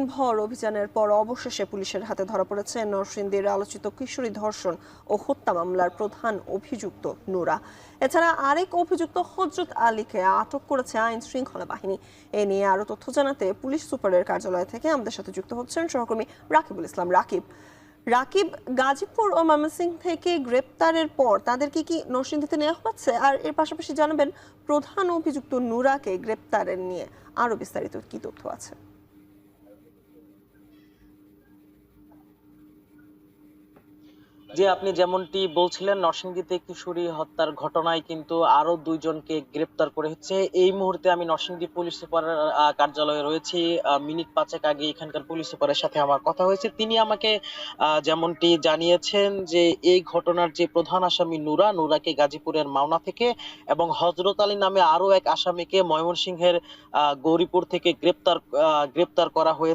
দিনভর অভিযানের পর অবশেষে পুলিশের হাতে ধরা পড়েছে নরসিংদীর আলোচিত কিশোরী ধর্ষণ ও হত্যা মামলার প্রধান অভিযুক্ত নূরা। এছাড়া আরেক অভিযুক্ত হযরত আলীকে আটক করেছে আইন শৃঙ্খলা বাহিনী। এ নিয়ে আরো তথ্য জানাতে পুলিশ সুপারের কার্যালয় থেকে আমাদের সাথে যুক্ত হচ্ছেন সহকর্মী রাকিবুল ইসলাম। রাকিব, গাজীপুর ও ময়মনসিংহ থেকে গ্রেপ্তারের পর তাদেরকে কি নরসিংদীতে নেওয়া হচ্ছে? আর এর পাশাপাশি জানাবেন প্রধান অভিযুক্ত নূরাকে গ্রেপ্তারের নিয়ে আরো বিস্তারিত কি তথ্য আছে? যে আপনি যেমনটি বলছিলেন, নরসিংদীতে কিশোরী হত্যার ঘটনায় কিন্তু আরো দুইজনকে গ্রেপ্তার করে হচ্ছে। এই মুহূর্তে আমি নরসিংদী পুলিশ সুপারের কার্যালয়ে রয়েছি। মিনিট পাঁচেক আগে এখানকার পুলিশ সুপারের সাথে আমার কথা হয়েছে। তিনি আমাকে যেমনটি জানিয়েছেন যে এই ঘটনার যে প্রধান আসামি নূরাকে গাজীপুরের মাওনা থেকে এবং হযরত আলী নামে আরো এক আসামিকে ময়মনসিংহের গৌরীপুর থেকে গ্রেপ্তার করা হয়েছে।